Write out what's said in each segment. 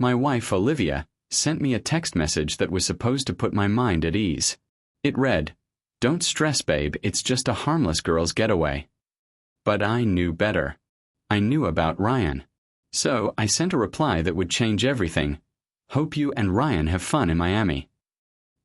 My wife, Olivia, sent me a text message that was supposed to put my mind at ease. It read, "Don't stress, babe, it's just a harmless girl's getaway." But I knew better. I knew about Ryan. So I sent a reply that would change everything. "Hope you and Ryan have fun in Miami."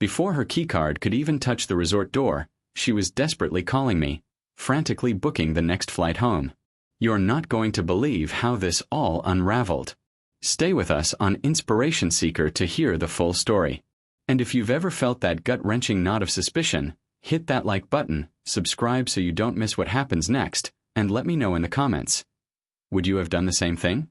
Before her keycard could even touch the resort door, she was desperately calling me, frantically booking the next flight home. You're not going to believe how this all unraveled. Stay with us on Inspiration Seeker to hear the full story. And if you've ever felt that gut-wrenching knot of suspicion, hit that like button, subscribe so you don't miss what happens next, and let me know in the comments. Would you have done the same thing?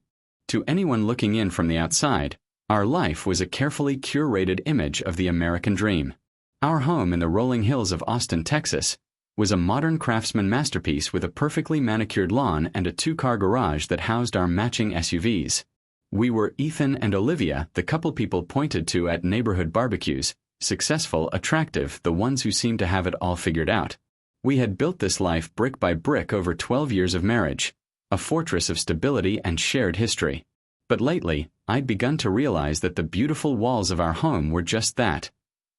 To anyone looking in from the outside, our life was a carefully curated image of the American dream. Our home in the rolling hills of Austin, Texas, was a modern craftsman masterpiece with a perfectly manicured lawn and a two-car garage that housed our matching SUVs. We were Ethan and Olivia, the couple people pointed to at neighborhood barbecues, successful, attractive, the ones who seemed to have it all figured out. We had built this life brick by brick over 12 years of marriage, a fortress of stability and shared history. But lately, I'd begun to realize that the beautiful walls of our home were just that.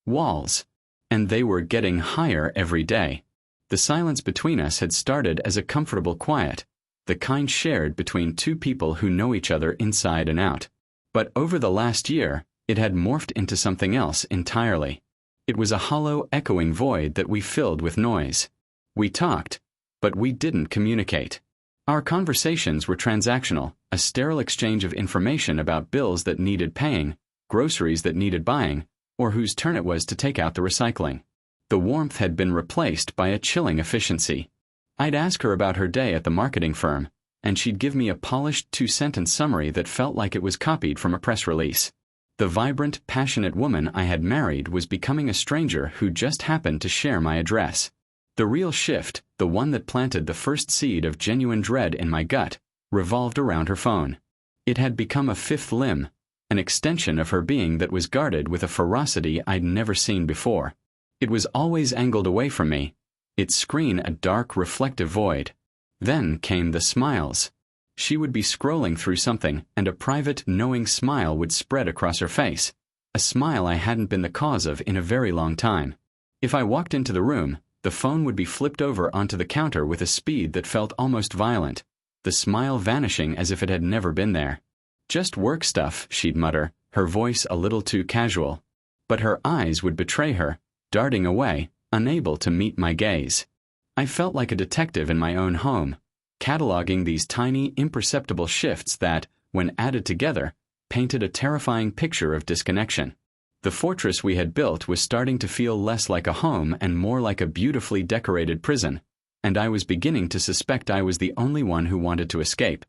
Walls. And they were getting higher every day. The silence between us had started as a comfortable quiet, the kind shared between two people who know each other inside and out. But over the last year, it had morphed into something else entirely. It was a hollow, echoing void that we filled with noise. We talked, but we didn't communicate. Our conversations were transactional, a sterile exchange of information about bills that needed paying, groceries that needed buying, or whose turn it was to take out the recycling. The warmth had been replaced by a chilling efficiency. I'd ask her about her day at the marketing firm, and she'd give me a polished two-sentence summary that felt like it was copied from a press release. The vibrant, passionate woman I had married was becoming a stranger who just happened to share my address. The real shift, the one that planted the first seed of genuine dread in my gut, revolved around her phone. It had become a fifth limb, an extension of her being that was guarded with a ferocity I'd never seen before. It was always angled away from me, its screen a dark, reflective void. Then came the smiles. She would be scrolling through something, and a private, knowing smile would spread across her face, a smile I hadn't been the cause of in a very long time. If I walked into the room, the phone would be flipped over onto the counter with a speed that felt almost violent, the smile vanishing as if it had never been there. "Just work stuff," she'd mutter, her voice a little too casual. But her eyes would betray her, darting away, unable to meet my gaze. I felt like a detective in my own home, cataloging these tiny, imperceptible shifts that, when added together, painted a terrifying picture of disconnection. The fortress we had built was starting to feel less like a home and more like a beautifully decorated prison, and I was beginning to suspect I was the only one who wanted to escape.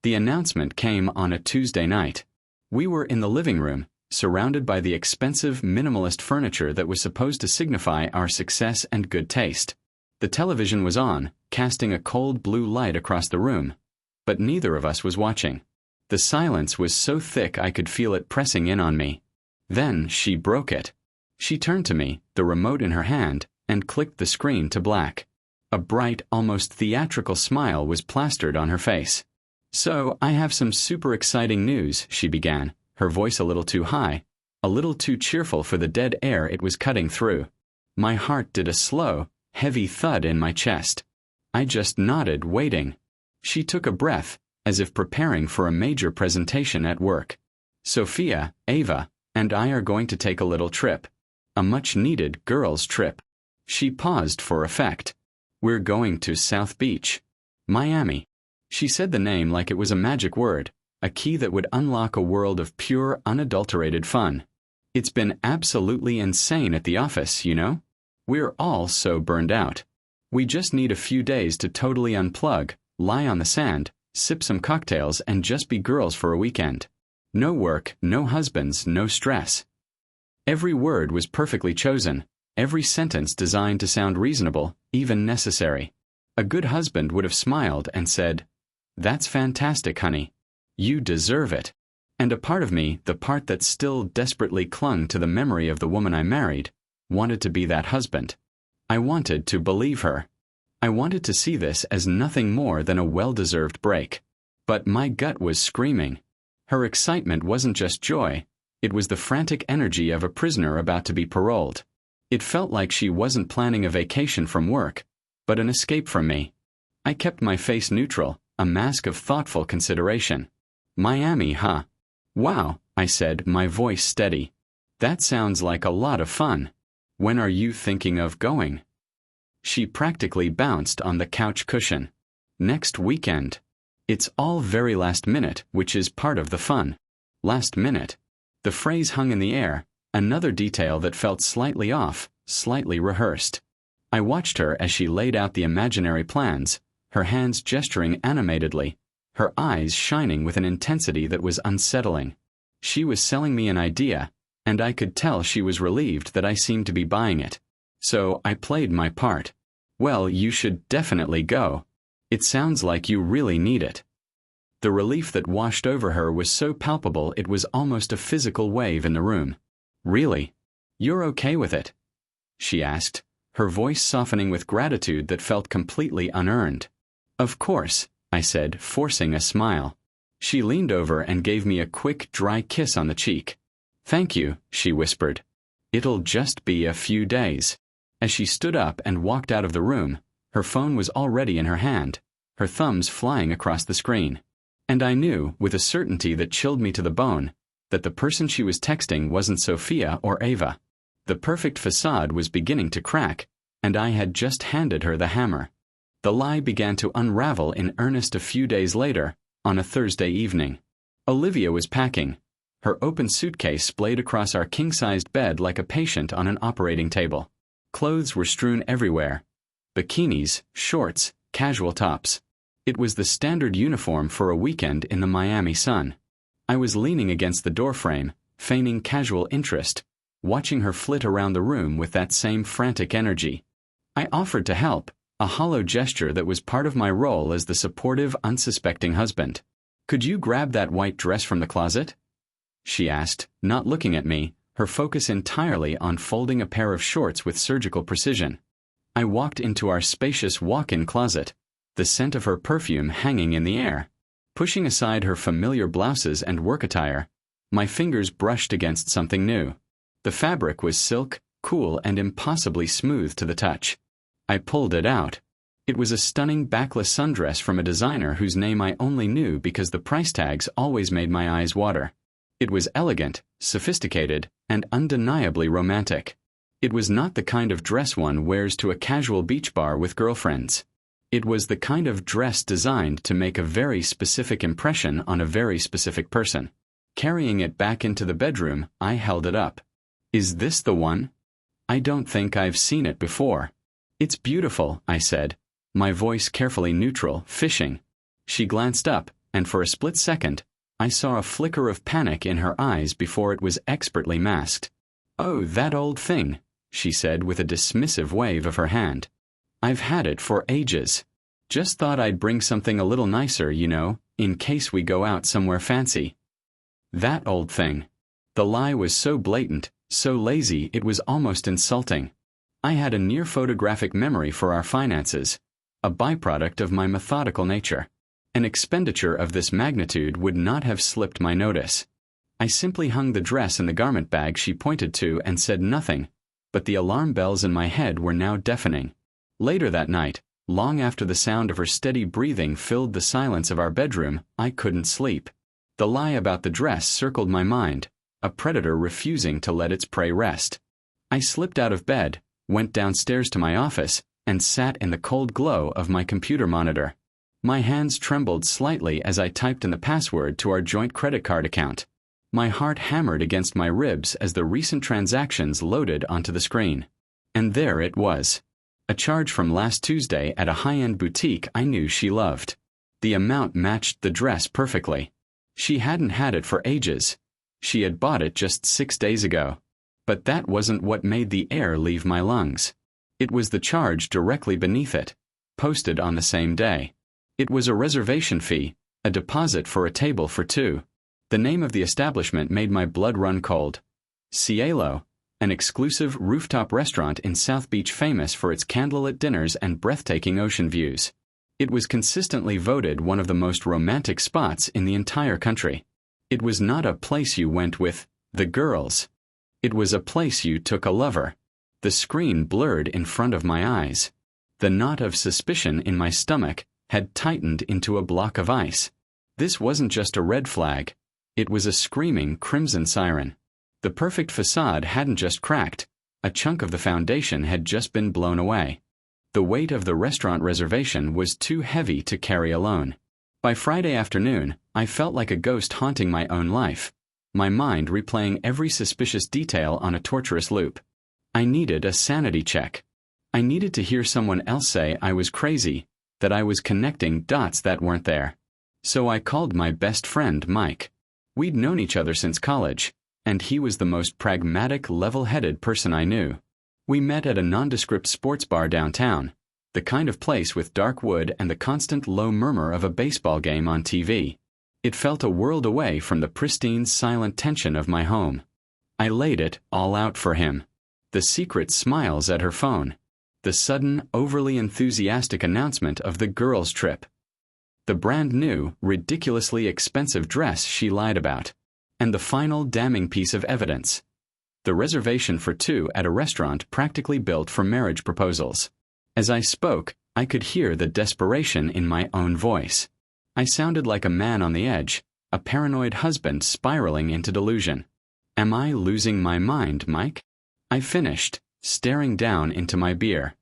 The announcement came on a Tuesday night. We were in the living room, surrounded by the expensive, minimalist furniture that was supposed to signify our success and good taste. The television was on, casting a cold blue light across the room, but neither of us was watching. The silence was so thick I could feel it pressing in on me. Then she broke it. She turned to me, the remote in her hand, and clicked the screen to black. A bright, almost theatrical smile was plastered on her face. "So, I have some super exciting news," she began, her voice a little too high, a little too cheerful for the dead air it was cutting through. My heart did a slow, heavy thud in my chest. I just nodded, waiting. She took a breath, as if preparing for a major presentation at work. "Sophia, Ava, and I are going to take a little trip. A much-needed girls' trip." She paused for effect. "We're going to South Beach, Miami." She said the name like it was a magic word, a key that would unlock a world of pure, unadulterated fun. "It's been absolutely insane at the office, you know? We're all so burned out. We just need a few days to totally unplug, lie on the sand, sip some cocktails, and just be girls for a weekend. No work, no husbands, no stress." Every word was perfectly chosen, every sentence designed to sound reasonable, even necessary. A good husband would have smiled and said, "That's fantastic, honey. You deserve it." And a part of me, the part that still desperately clung to the memory of the woman I married, wanted to be that husband. I wanted to believe her. I wanted to see this as nothing more than a well-deserved break. But my gut was screaming. Her excitement wasn't just joy, it was the frantic energy of a prisoner about to be paroled. It felt like she wasn't planning a vacation from work, but an escape from me. I kept my face neutral, a mask of thoughtful consideration. Miami, huh? Wow, I said, my voice steady. That sounds like a lot of fun. When are you thinking of going? She practically bounced on the couch cushion. Next weekend. It's all very last minute, which is part of the fun. Last minute. The phrase hung in the air, another detail that felt slightly off, slightly rehearsed. I watched her as she laid out the imaginary plans, her hands gesturing animatedly, her eyes shining with an intensity that was unsettling. She was selling me an idea, and I could tell she was relieved that I seemed to be buying it. So I played my part. Well, you should definitely go. It sounds like you really need it. The relief that washed over her was so palpable it was almost a physical wave in the room. Really? You're okay with it? She asked, her voice softening with gratitude that felt completely unearned. Of course, I said, forcing a smile. She leaned over and gave me a quick, dry kiss on the cheek. Thank you, she whispered. It'll just be a few days. As she stood up and walked out of the room, her phone was already in her hand, her thumbs flying across the screen. And I knew, with a certainty that chilled me to the bone, that the person she was texting wasn't Sophia or Ava. The perfect facade was beginning to crack, and I had just handed her the hammer. The lie began to unravel in earnest a few days later, on a Thursday evening. Olivia was packing, her open suitcase splayed across our king-sized bed like a patient on an operating table. Clothes were strewn everywhere. Bikinis, shorts, casual tops. It was the standard uniform for a weekend in the Miami sun. I was leaning against the doorframe, feigning casual interest, watching her flit around the room with that same frantic energy. I offered to help, a hollow gesture that was part of my role as the supportive, unsuspecting husband. Could you grab that white dress from the closet? She asked, not looking at me, her focus entirely on folding a pair of shorts with surgical precision. I walked into our spacious walk-in closet, the scent of her perfume hanging in the air. Pushing aside her familiar blouses and work attire, my fingers brushed against something new. The fabric was silk, cool, and impossibly smooth to the touch. I pulled it out. It was a stunning backless sundress from a designer whose name I only knew because the price tags always made my eyes water. It was elegant, sophisticated, and undeniably romantic. It was not the kind of dress one wears to a casual beach bar with girlfriends. It was the kind of dress designed to make a very specific impression on a very specific person. Carrying it back into the bedroom, I held it up. Is this the one? I don't think I've seen it before. It's beautiful, I said, my voice carefully neutral, fishing. She glanced up, and for a split second, I saw a flicker of panic in her eyes before it was expertly masked. Oh, that old thing, she said with a dismissive wave of her hand. I've had it for ages. Just thought I'd bring something a little nicer, you know, in case we go out somewhere fancy. That old thing. The lie was so blatant, so lazy it was almost insulting. I had a near photographic memory for our finances, a byproduct of my methodical nature. An expenditure of this magnitude would not have slipped my notice. I simply hung the dress in the garment bag she pointed to and said nothing, but the alarm bells in my head were now deafening. Later that night, long after the sound of her steady breathing filled the silence of our bedroom, I couldn't sleep. The lie about the dress circled my mind, a predator refusing to let its prey rest. I slipped out of bed, went downstairs to my office, and sat in the cold glow of my computer monitor. My hands trembled slightly as I typed in the password to our joint credit card account. My heart hammered against my ribs as the recent transactions loaded onto the screen. And there it was. A charge from last Tuesday at a high-end boutique I knew she loved. The amount matched the dress perfectly. She hadn't had it for ages. She had bought it just 6 days ago. But that wasn't what made the air leave my lungs. It was the charge directly beneath it, posted on the same day. It was a reservation fee, a deposit for a table for two. The name of the establishment made my blood run cold. Cielo, an exclusive rooftop restaurant in South Beach famous for its candlelit dinners and breathtaking ocean views. It was consistently voted one of the most romantic spots in the entire country. It was not a place you went with the girls. It was a place you took a lover. The screen blurred in front of my eyes. The knot of suspicion in my stomach had tightened into a block of ice. This wasn't just a red flag. It was a screaming crimson siren. The perfect facade hadn't just cracked. A chunk of the foundation had just been blown away. The weight of the restaurant reservation was too heavy to carry alone. By Friday afternoon, I felt like a ghost haunting my own life, my mind replaying every suspicious detail on a torturous loop. I needed a sanity check. I needed to hear someone else say I was crazy, that I was connecting dots that weren't there. So I called my best friend Mike. We'd known each other since college, and he was the most pragmatic, level-headed person I knew. We met at a nondescript sports bar downtown, the kind of place with dark wood and the constant low murmur of a baseball game on TV. It felt a world away from the pristine, silent tension of my home. I laid it all out for him. The secret smiles at her phone. The sudden, overly enthusiastic announcement of the girls' trip. The brand new, ridiculously expensive dress she lied about. And the final damning piece of evidence. The reservation for two at a restaurant practically built for marriage proposals. As I spoke, I could hear the desperation in my own voice. I sounded like a man on the edge, a paranoid husband spiraling into delusion. Am I losing my mind, Mike? I finished, staring down into my beer.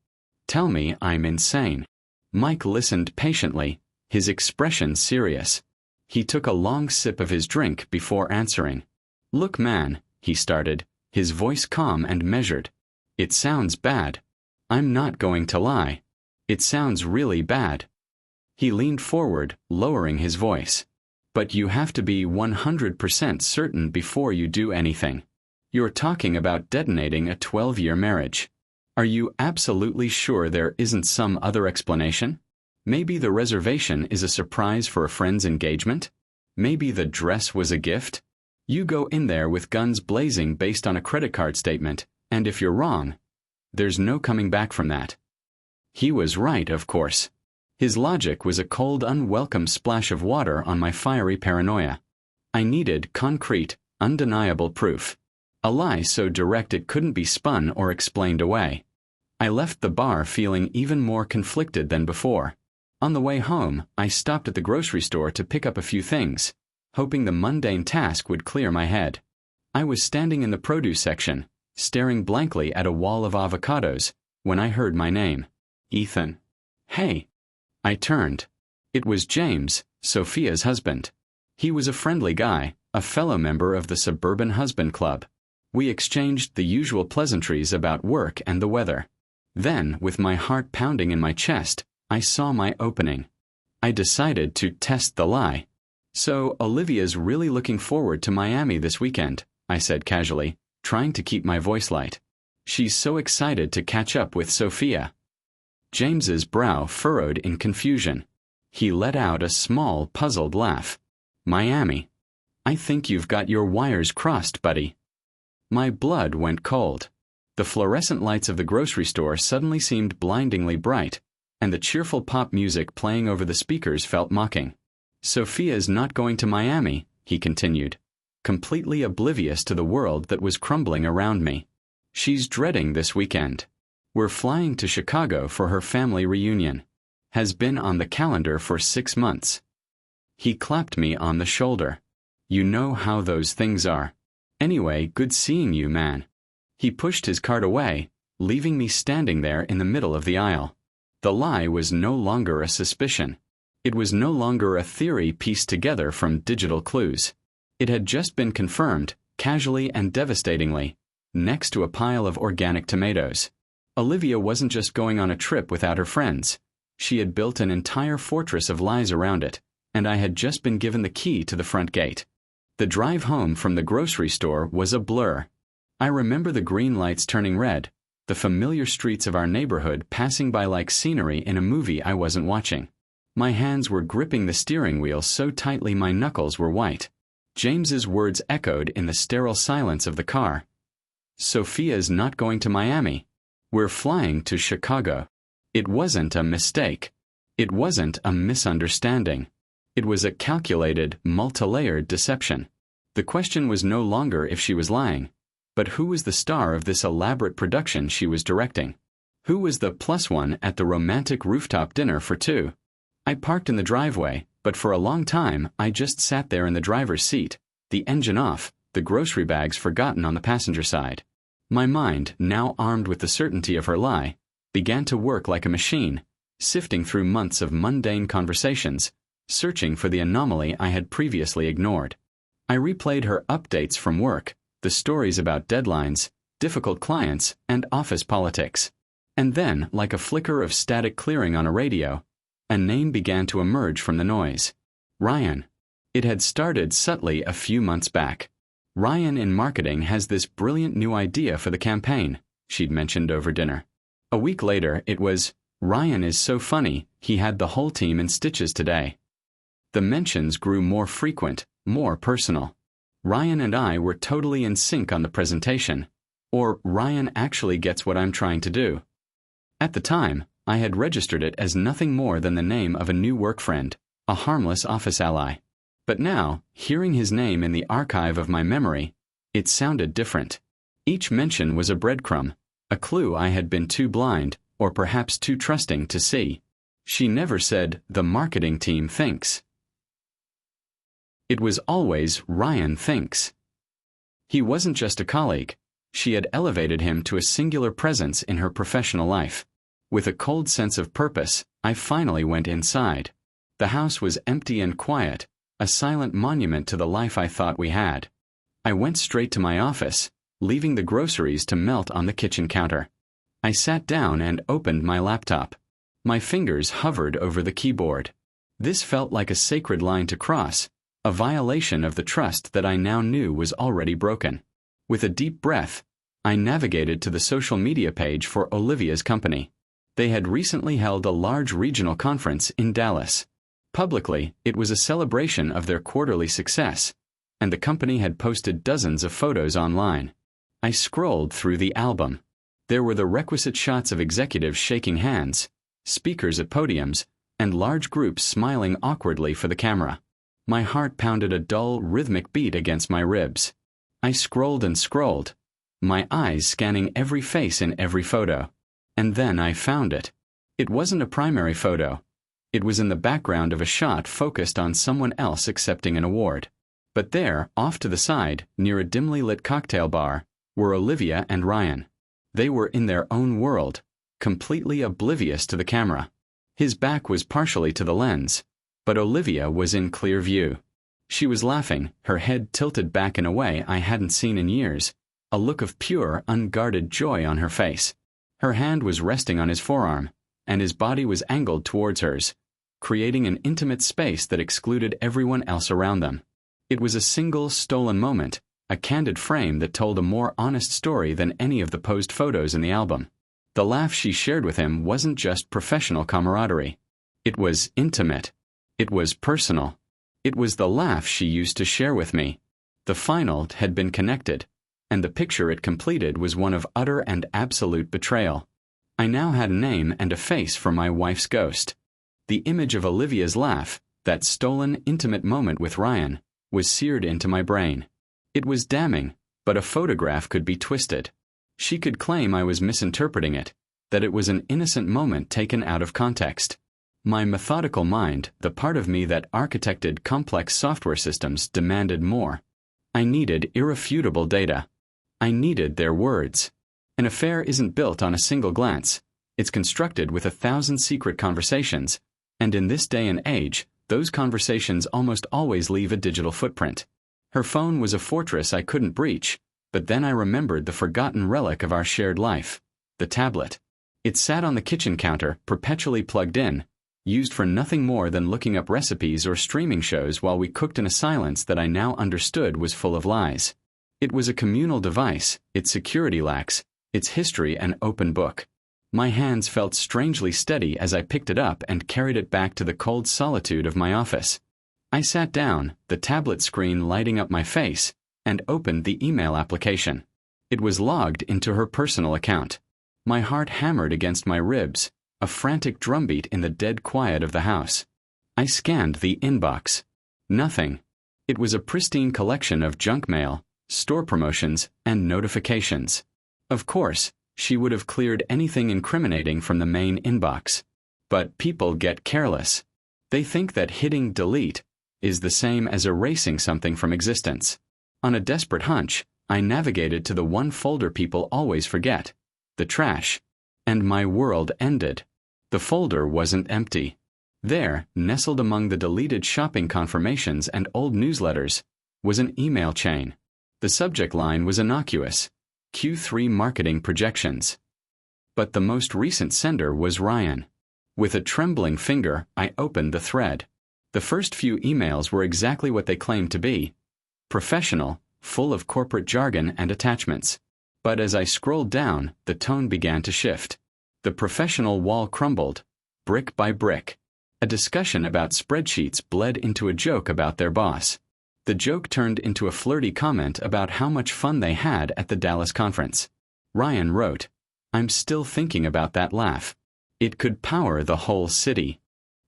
Tell me I'm insane. Mike listened patiently, his expression serious. He took a long sip of his drink before answering. Look, man, he started, his voice calm and measured. It sounds bad. I'm not going to lie. It sounds really bad. He leaned forward, lowering his voice. But you have to be 100% certain before you do anything. You're talking about detonating a 12-year marriage. Are you absolutely sure there isn't some other explanation? Maybe the reservation is a surprise for a friend's engagement? Maybe the dress was a gift? You go in there with guns blazing based on a credit card statement, and if you're wrong, there's no coming back from that. He was right, of course. His logic was a cold, unwelcome splash of water on my fiery paranoia. I needed concrete, undeniable proof. A lie so direct it couldn't be spun or explained away. I left the bar feeling even more conflicted than before. On the way home, I stopped at the grocery store to pick up a few things, hoping the mundane task would clear my head. I was standing in the produce section, staring blankly at a wall of avocados, when I heard my name. Ethan. Hey. I turned. It was James, Sophia's husband. He was a friendly guy, a fellow member of the Suburban Husband Club. We exchanged the usual pleasantries about work and the weather. Then, with my heart pounding in my chest, I saw my opening. I decided to test the lie. So, Olivia's really looking forward to Miami this weekend, I said casually, trying to keep my voice light. She's so excited to catch up with Sophia. James's brow furrowed in confusion. He let out a small, puzzled laugh. Miami. I think you've got your wires crossed, buddy. My blood went cold. The fluorescent lights of the grocery store suddenly seemed blindingly bright, and the cheerful pop music playing over the speakers felt mocking. Sophia's not going to Miami, he continued, completely oblivious to the world that was crumbling around me. She's dreading this weekend. We're flying to Chicago for her family reunion. Has been on the calendar for 6 months. He clapped me on the shoulder. You know how those things are. Anyway, good seeing you, man. He pushed his cart away, leaving me standing there in the middle of the aisle. The lie was no longer a suspicion. It was no longer a theory pieced together from digital clues. It had just been confirmed, casually and devastatingly, next to a pile of organic tomatoes. Olivia wasn't just going on a trip without her friends. She had built an entire fortress of lies around it, and I had just been given the key to the front gate. The drive home from the grocery store was a blur. I remember the green lights turning red, the familiar streets of our neighborhood passing by like scenery in a movie I wasn't watching. My hands were gripping the steering wheel so tightly my knuckles were white. James's words echoed in the sterile silence of the car. Sophia's not going to Miami. We're flying to Chicago. It wasn't a mistake. It wasn't a misunderstanding. It was a calculated, multi-layered deception. The question was no longer if she was lying, but who was the star of this elaborate production she was directing? Who was the plus one at the romantic rooftop dinner for two? I parked in the driveway, but for a long time I just sat there in the driver's seat, the engine off, the grocery bags forgotten on the passenger side. My mind, now armed with the certainty of her lie, began to work like a machine, sifting through months of mundane conversations, searching for the anomaly I had previously ignored. I replayed her updates from work, the stories about deadlines, difficult clients, and office politics. And then, like a flicker of static clearing on a radio, a name began to emerge from the noise. Ryan. It had started subtly a few months back. Ryan in marketing has this brilliant new idea for the campaign, she'd mentioned over dinner. A week later, it was, Ryan is so funny, he had the whole team in stitches today. The mentions grew more frequent, more personal. Ryan and I were totally in sync on the presentation, or Ryan actually gets what I'm trying to do. At the time, I had registered it as nothing more than the name of a new work friend, a harmless office ally. But now, hearing his name in the archive of my memory, it sounded different. Each mention was a breadcrumb, a clue I had been too blind, or perhaps too trusting to see. She never said, the marketing team thinks. It was always, Ryan thinks. He wasn't just a colleague. She had elevated him to a singular presence in her professional life. With a cold sense of purpose, I finally went inside. The house was empty and quiet, a silent monument to the life I thought we had. I went straight to my office, leaving the groceries to melt on the kitchen counter. I sat down and opened my laptop. My fingers hovered over the keyboard. This felt like a sacred line to cross, a violation of the trust that I now knew was already broken. With a deep breath, I navigated to the social media page for Olivia's company. They had recently held a large regional conference in Dallas. Publicly, it was a celebration of their quarterly success, and the company had posted dozens of photos online. I scrolled through the album. There were the requisite shots of executives shaking hands, speakers at podiums, and large groups smiling awkwardly for the camera. My heart pounded a dull, rhythmic beat against my ribs. I scrolled and scrolled, my eyes scanning every face in every photo. And then I found it. It wasn't a primary photo. It was in the background of a shot focused on someone else accepting an award. But there, off to the side, near a dimly lit cocktail bar, were Olivia and Ryan. They were in their own world, completely oblivious to the camera. His back was partially to the lens, but Olivia was in clear view. She was laughing, her head tilted back in a way I hadn't seen in years, a look of pure, unguarded joy on her face. Her hand was resting on his forearm, and his body was angled towards hers, creating an intimate space that excluded everyone else around them. It was a single, stolen moment, a candid frame that told a more honest story than any of the posed photos in the album. The laugh she shared with him wasn't just professional camaraderie. It was intimate. It was personal. It was the laugh she used to share with me. The final had been connected, and the picture it completed was one of utter and absolute betrayal. I now had a name and a face for my wife's ghost. The image of Olivia's laugh, that stolen, intimate moment with Ryan, was seared into my brain. It was damning, but a photograph could be twisted. She could claim I was misinterpreting it, that it was an innocent moment taken out of context. My methodical mind, the part of me that architected complex software systems, demanded more. I needed irrefutable data. I needed their words. An affair isn't built on a single glance. It's constructed with 1,000 secret conversations, and in this day and age, those conversations almost always leave a digital footprint. Her phone was a fortress I couldn't breach, but then I remembered the forgotten relic of our shared life, the tablet. It sat on the kitchen counter, perpetually plugged in, used for nothing more than looking up recipes or streaming shows while we cooked in a silence that I now understood was full of lies. It was a communal device, its security lax, its history an open book. My hands felt strangely steady as I picked it up and carried it back to the cold solitude of my office. I sat down, the tablet screen lighting up my face, and opened the email application. It was logged into her personal account. My heart hammered against my ribs, a frantic drumbeat in the dead quiet of the house. I scanned the inbox. Nothing. It was a pristine collection of junk mail, store promotions, and notifications. Of course, she would have cleared anything incriminating from the main inbox. But people get careless. They think that hitting delete is the same as erasing something from existence. On a desperate hunch, I navigated to the one folder people always forget, the trash. And my world ended. The folder wasn't empty. There, nestled among the deleted shopping confirmations and old newsletters, was an email chain. The subject line was innocuous: Q3 marketing projections. But the most recent sender was Ryan. With a trembling finger, I opened the thread. The first few emails were exactly what they claimed to be: professional, full of corporate jargon and attachments. But as I scrolled down, the tone began to shift. The professional wall crumbled, brick by brick. A discussion about spreadsheets bled into a joke about their boss. The joke turned into a flirty comment about how much fun they had at the Dallas conference. Ryan wrote, "I'm still thinking about that laugh. It could power the whole city."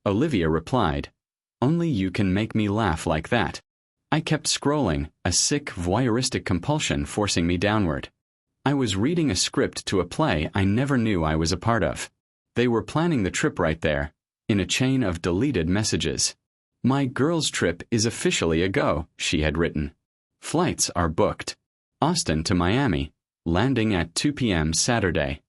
Olivia replied, "Only you can make me laugh like that." I kept scrolling, a sick, voyeuristic compulsion forcing me downward. I was reading a script to a play I never knew I was a part of. They were planning the trip right there, in a chain of deleted messages. "My girls' trip is officially a go," she had written. "Flights are booked. Austin to Miami, landing at 2 p.m. Saturday."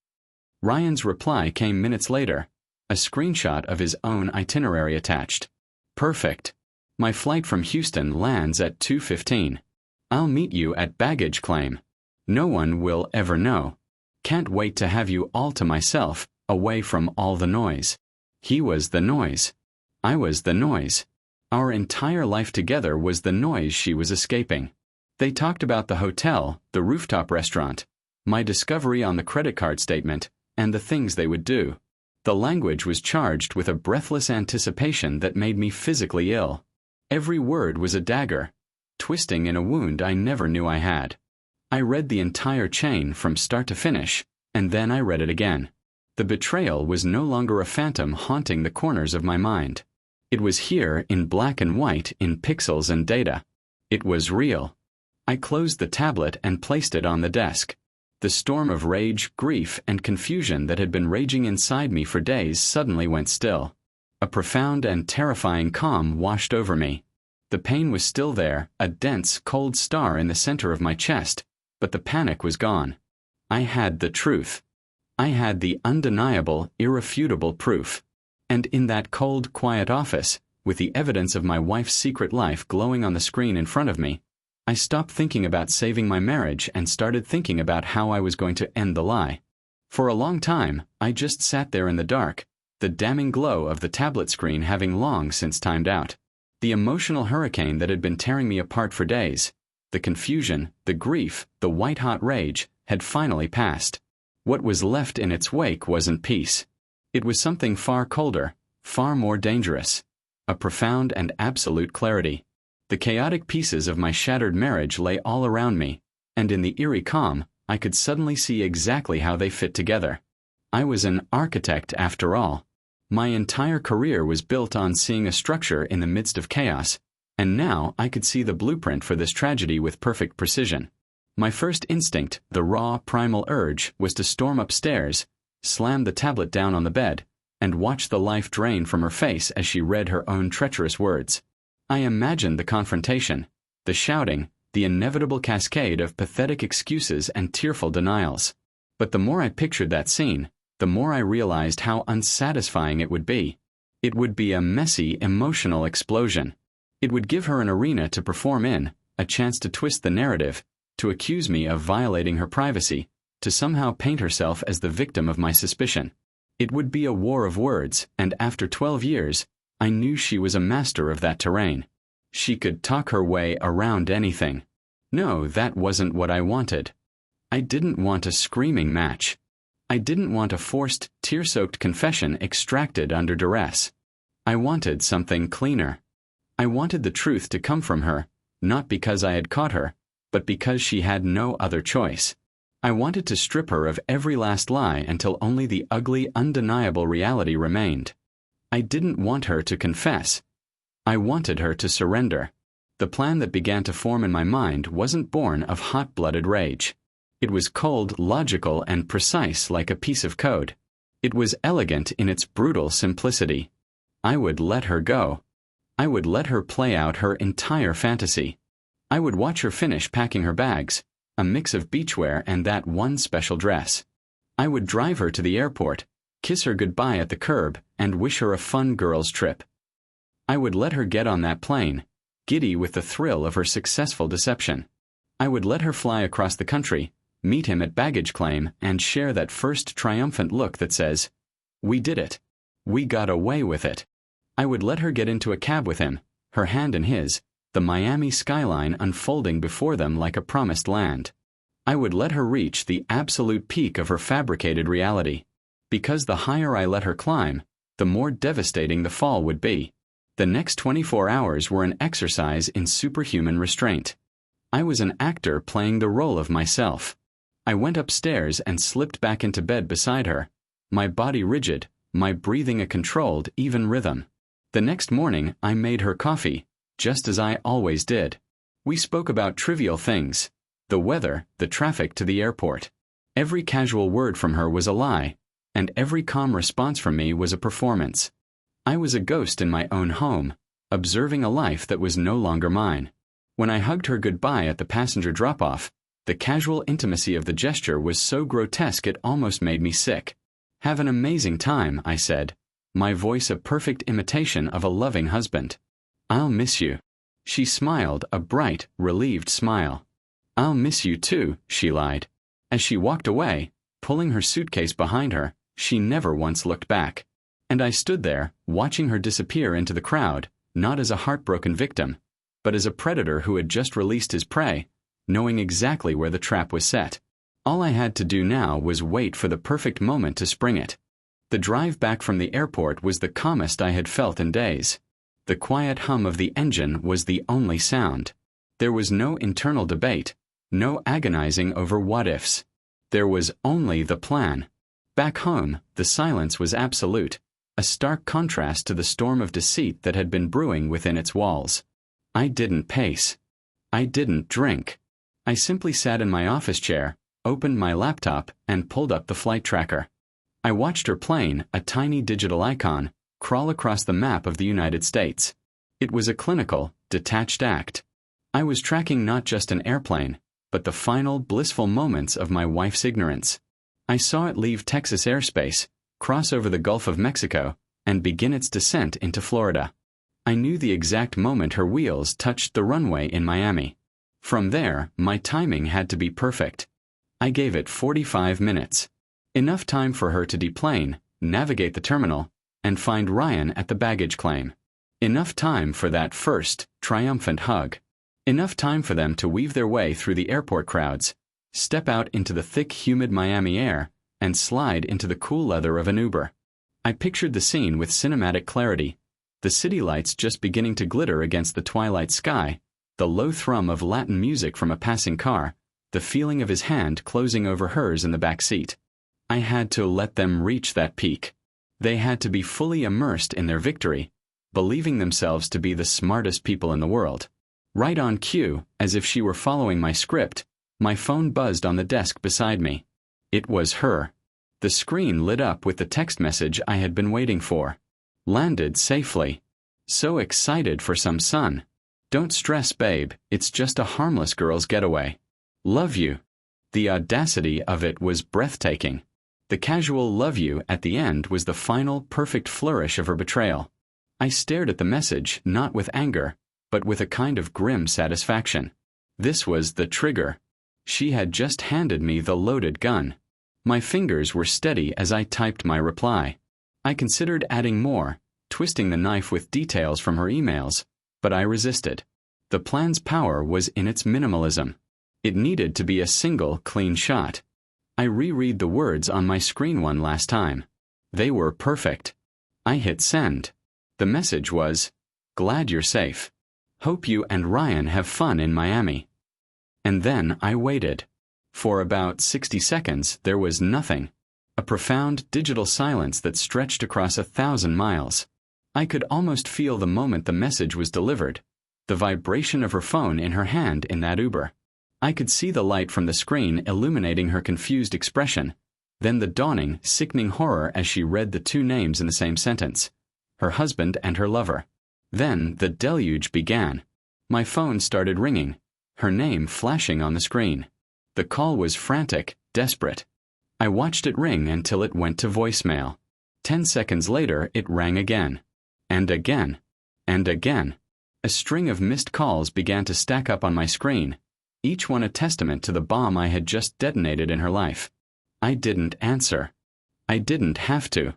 Ryan's reply came minutes later, a screenshot of his own itinerary attached. "Perfect. My flight from Houston lands at 2:15. I'll meet you at baggage claim. No one will ever know. Can't wait to have you all to myself, away from all the noise." He was the noise. I was the noise. Our entire life together was the noise she was escaping. They talked about the hotel, the rooftop restaurant, my discovery on the credit card statement, and the things they would do. The language was charged with a breathless anticipation that made me physically ill. Every word was a dagger, twisting in a wound I never knew I had. I read the entire chain from start to finish, and then I read it again. The betrayal was no longer a phantom haunting the corners of my mind. It was here in black and white, in pixels and data. It was real. I closed the tablet and placed it on the desk. The storm of rage, grief, and confusion that had been raging inside me for days suddenly went still. A profound and terrifying calm washed over me. The pain was still there, a dense, cold star in the center of my chest, but the panic was gone. I had the truth. I had the undeniable, irrefutable proof. And in that cold, quiet office, with the evidence of my wife's secret life glowing on the screen in front of me, I stopped thinking about saving my marriage and started thinking about how I was going to end the lie. For a long time, I just sat there in the dark, the damning glow of the tablet screen having long since timed out. The emotional hurricane that had been tearing me apart for days, the confusion, the grief, the white-hot rage, had finally passed. What was left in its wake wasn't peace. It was something far colder, far more dangerous. A profound and absolute clarity. The chaotic pieces of my shattered marriage lay all around me, and in the eerie calm, I could suddenly see exactly how they fit together. I was an architect after all. My entire career was built on seeing a structure in the midst of chaos, and now I could see the blueprint for this tragedy with perfect precision. My first instinct, the raw, primal urge, was to storm upstairs, slam the tablet down on the bed, and watch the life drain from her face as she read her own treacherous words. I imagined the confrontation, the shouting, the inevitable cascade of pathetic excuses and tearful denials. But the more I pictured that scene, the more I realized how unsatisfying it would be. It would be a messy, emotional explosion. It would give her an arena to perform in, a chance to twist the narrative, to accuse me of violating her privacy, to somehow paint herself as the victim of my suspicion. It would be a war of words, and after 12 years, I knew she was a master of that terrain. She could talk her way around anything. No, that wasn't what I wanted. I didn't want a screaming match. I didn't want a forced, tear-soaked confession extracted under duress. I wanted something cleaner. I wanted the truth to come from her, not because I had caught her, but because she had no other choice. I wanted to strip her of every last lie until only the ugly, undeniable reality remained. I didn't want her to confess. I wanted her to surrender. The plan that began to form in my mind wasn't born of hot-blooded rage. It was cold, logical, and precise like a piece of code. It was elegant in its brutal simplicity. I would let her go. I would let her play out her entire fantasy. I would watch her finish packing her bags, a mix of beachwear and that one special dress. I would drive her to the airport, kiss her goodbye at the curb, and wish her a fun girls' trip. I would let her get on that plane, giddy with the thrill of her successful deception. I would let her fly across the country, meet him at baggage claim, and share that first triumphant look that says, "We did it. We got away with it." I would let her get into a cab with him, her hand in his, the Miami skyline unfolding before them like a promised land. I would let her reach the absolute peak of her fabricated reality. Because the higher I let her climb, the more devastating the fall would be. The next 24 hours were an exercise in superhuman restraint. I was an actor playing the role of myself. I went upstairs and slipped back into bed beside her, my body rigid, my breathing a controlled, even rhythm. The next morning, I made her coffee, just as I always did. We spoke about trivial things, the weather, the traffic to the airport. Every casual word from her was a lie, and every calm response from me was a performance. I was a ghost in my own home, observing a life that was no longer mine. When I hugged her goodbye at the passenger drop-off, the casual intimacy of the gesture was so grotesque it almost made me sick. "Have an amazing time," I said, my voice a perfect imitation of a loving husband. "I'll miss you." She smiled, a bright, relieved smile. "I'll miss you too," she lied. As she walked away, pulling her suitcase behind her, she never once looked back. And I stood there, watching her disappear into the crowd, not as a heartbroken victim, but as a predator who had just released his prey, knowing exactly where the trap was set. All I had to do now was wait for the perfect moment to spring it. The drive back from the airport was the calmest I had felt in days. The quiet hum of the engine was the only sound. There was no internal debate, no agonizing over what-ifs. There was only the plan. Back home, the silence was absolute, a stark contrast to the storm of deceit that had been brewing within its walls. I didn't pace. I didn't drink. I simply sat in my office chair, opened my laptop, and pulled up the flight tracker. I watched her plane, a tiny digital icon, crawl across the map of the United States. It was a clinical, detached act. I was tracking not just an airplane, but the final, blissful moments of my wife's ignorance. I saw it leave Texas airspace, cross over the Gulf of Mexico, and begin its descent into Florida. I knew the exact moment her wheels touched the runway in Miami. From there, my timing had to be perfect. I gave it 45 minutes. Enough time for her to deplane, navigate the terminal, and find Ryan at the baggage claim. Enough time for that first, triumphant hug. Enough time for them to weave their way through the airport crowds, step out into the thick, humid Miami air, and slide into the cool leather of an Uber. I pictured the scene with cinematic clarity, the city lights just beginning to glitter against the twilight sky, the low thrum of Latin music from a passing car, the feeling of his hand closing over hers in the back seat. I had to let them reach that peak. They had to be fully immersed in their victory, believing themselves to be the smartest people in the world. Right on cue, as if she were following my script, my phone buzzed on the desk beside me. It was her. The screen lit up with the text message I had been waiting for. Landed safely. So excited for some sun. Don't stress, babe, it's just a harmless girl's getaway. Love you. The audacity of it was breathtaking. The casual love you at the end was the final, perfect flourish of her betrayal. I stared at the message, not with anger, but with a kind of grim satisfaction. This was the trigger. She had just handed me the loaded gun. My fingers were steady as I typed my reply. I considered adding more, twisting the knife with details from her emails, but I resisted. The plan's power was in its minimalism. It needed to be a single, clean shot. I reread the words on my screen one last time. They were perfect. I hit send. The message was, "Glad you're safe. Hope you and Ryan have fun in Miami." And then I waited. For about 60 seconds, there was nothing. A profound digital silence that stretched across 1,000 miles. I could almost feel the moment the message was delivered, the vibration of her phone in her hand in that Uber. I could see the light from the screen illuminating her confused expression, then the dawning, sickening horror as she read the two names in the same sentence, her husband and her lover. Then the deluge began. My phone started ringing, her name flashing on the screen. The call was frantic, desperate. I watched it ring until it went to voicemail. 10 seconds later, it rang again. And again. And again. A string of missed calls began to stack up on my screen, each one a testament to the bomb I had just detonated in her life. I didn't answer. I didn't have to.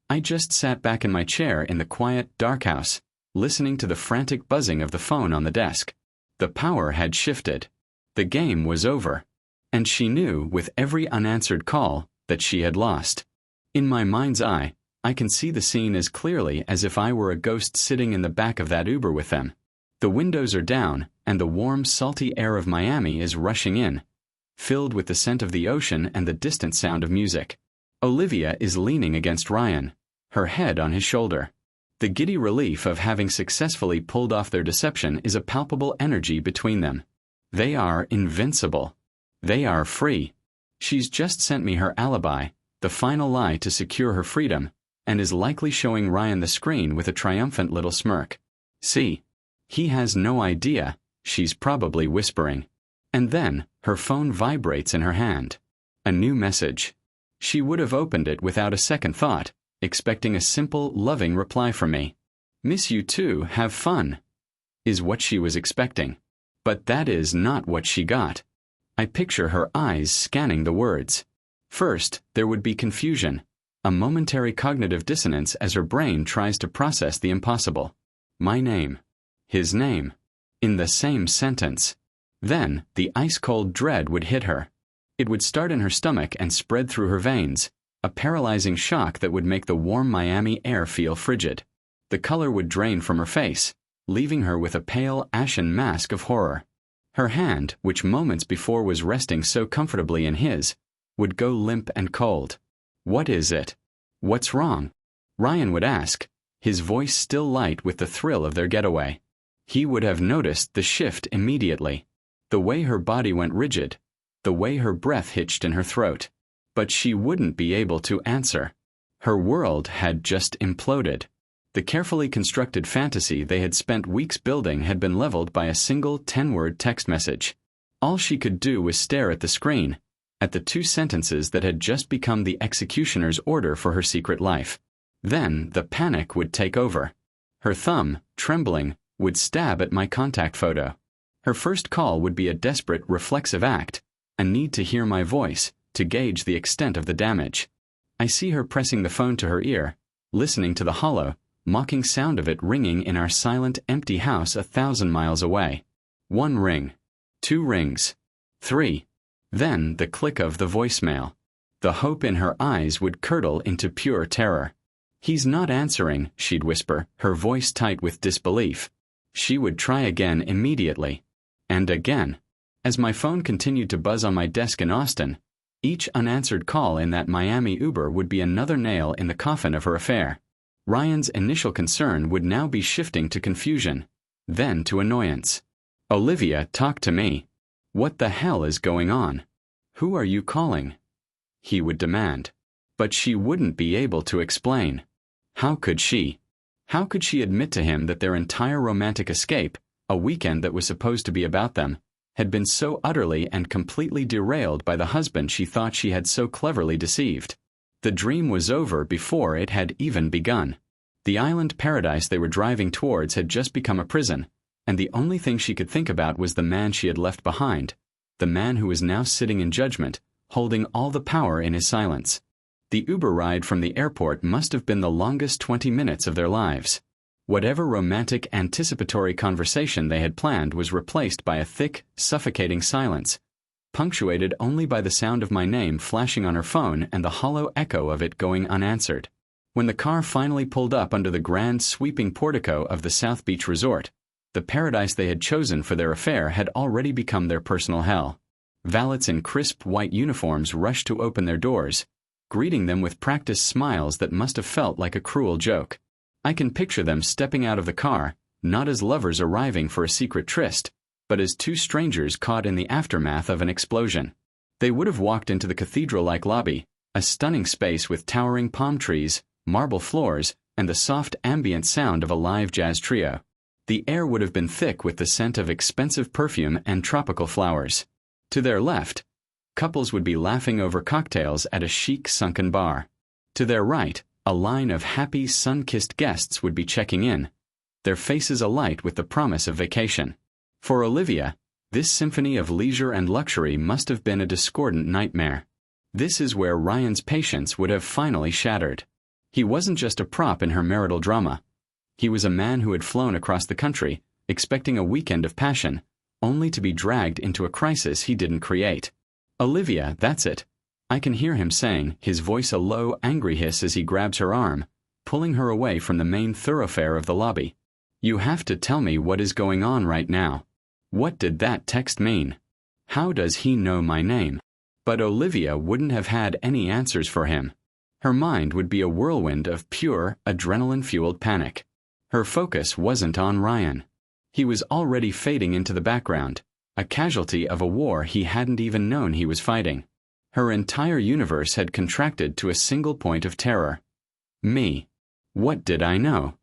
I just sat back in my chair in the quiet, dark house, listening to the frantic buzzing of the phone on the desk. The power had shifted. The game was over. And she knew, with every unanswered call, that she had lost. In my mind's eye, I can see the scene as clearly as if I were a ghost sitting in the back of that Uber with them. The windows are down, and the warm, salty air of Miami is rushing in, filled with the scent of the ocean and the distant sound of music. Olivia is leaning against Ryan, her head on his shoulder. The giddy relief of having successfully pulled off their deception is a palpable energy between them. They are invincible. They are free. She's just sent me her alibi, the final lie to secure her freedom, and is likely showing Ryan the screen with a triumphant little smirk. See? He has no idea, she's probably whispering. And then, her phone vibrates in her hand. A new message. She would have opened it without a second thought, expecting a simple, loving reply from me. "Miss you too, have fun," is what she was expecting. But that is not what she got. I picture her eyes scanning the words. First, there would be confusion, a momentary cognitive dissonance as her brain tries to process the impossible. My name. His name. In the same sentence. Then, the ice-cold dread would hit her. It would start in her stomach and spread through her veins, a paralyzing shock that would make the warm Miami air feel frigid. The color would drain from her face, leaving her with a pale, ashen mask of horror. Her hand, which moments before was resting so comfortably in his, would go limp and cold. "What is it? What's wrong?" Ryan would ask, his voice still light with the thrill of their getaway. He would have noticed the shift immediately. The way her body went rigid, the way her breath hitched in her throat. But she wouldn't be able to answer. Her world had just imploded. The carefully constructed fantasy they had spent weeks building had been leveled by a single 10-word text message. All she could do was stare at the screen, at the two sentences that had just become the executioner's order for her secret life. Then the panic would take over. Her thumb, trembling, would stab at my contact photo. Her first call would be a desperate, reflexive act, a need to hear my voice, to gauge the extent of the damage. I see her pressing the phone to her ear, listening to the hollow, mocking sound of it ringing in our silent, empty house 1,000 miles away. 1 ring. 2 rings. 3. Then the click of the voicemail. The hope in her eyes would curdle into pure terror. "He's not answering," she'd whisper, her voice tight with disbelief. She would try again immediately. And again. As my phone continued to buzz on my desk in Austin, each unanswered call in that Miami Uber would be another nail in the coffin of her affair. Ryan's initial concern would now be shifting to confusion, then to annoyance. "Olivia, talk to me. What the hell is going on? Who are you calling?" he would demand. But she wouldn't be able to explain. How could she? How could she admit to him that their entire romantic escape, a weekend that was supposed to be about them, had been so utterly and completely derailed by the husband she thought she had so cleverly deceived? The dream was over before it had even begun. The island paradise they were driving towards had just become a prison, and the only thing she could think about was the man she had left behind, the man who was now sitting in judgment, holding all the power in his silence. The Uber ride from the airport must have been the longest 20 minutes of their lives. Whatever romantic anticipatory conversation they had planned was replaced by a thick, suffocating silence, punctuated only by the sound of my name flashing on her phone and the hollow echo of it going unanswered. When the car finally pulled up under the grand sweeping portico of the South Beach Resort, the paradise they had chosen for their affair had already become their personal hell. Valets in crisp white uniforms rushed to open their doors, greeting them with practiced smiles that must have felt like a cruel joke. I can picture them stepping out of the car, not as lovers arriving for a secret tryst, but as two strangers caught in the aftermath of an explosion. They would have walked into the cathedral-like lobby, a stunning space with towering palm trees, marble floors, and the soft ambient sound of a live jazz trio. The air would have been thick with the scent of expensive perfume and tropical flowers. To their left, couples would be laughing over cocktails at a chic sunken bar. To their right, a line of happy, sun-kissed guests would be checking in, their faces alight with the promise of vacation. For Olivia, this symphony of leisure and luxury must have been a discordant nightmare. This is where Ryan's patience would have finally shattered. He wasn't just a prop in her marital drama. He was a man who had flown across the country, expecting a weekend of passion, only to be dragged into a crisis he didn't create. "Olivia, that's it," I can hear him saying, his voice a low, angry hiss as he grabs her arm, pulling her away from the main thoroughfare of the lobby. "You have to tell me what is going on right now. What did that text mean? How does he know my name?" But Olivia wouldn't have had any answers for him. Her mind would be a whirlwind of pure, adrenaline-fueled panic. Her focus wasn't on Ryan. He was already fading into the background, a casualty of a war he hadn't even known he was fighting. Her entire universe had contracted to a single point of terror. Me. What did I know?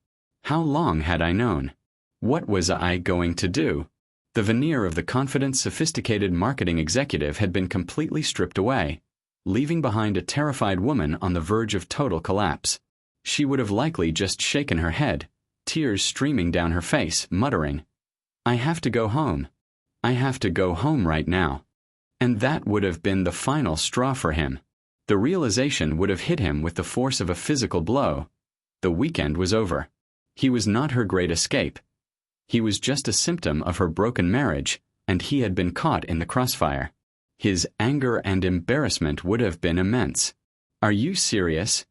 How long had I known? What was I going to do? The veneer of the confident, sophisticated marketing executive had been completely stripped away, leaving behind a terrified woman on the verge of total collapse. She would have likely just shaken her head, tears streaming down her face, muttering, "I have to go home. I have to go home right now." And that would have been the final straw for him. The realization would have hit him with the force of a physical blow. The weekend was over. He was not her great escape. He was just a symptom of her broken marriage, and he had been caught in the crossfire. His anger and embarrassment would have been immense. "Are you serious?"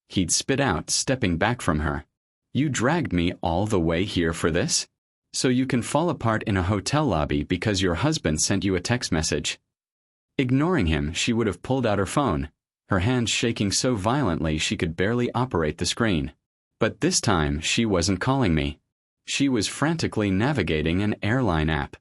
He'd spit out, stepping back from her. "You dragged me all the way here for this? So you can fall apart in a hotel lobby because your husband sent you a text message?" Ignoring him, she would have pulled out her phone, her hands shaking so violently she could barely operate the screen. But this time, she wasn't calling me. She was frantically navigating an airline app.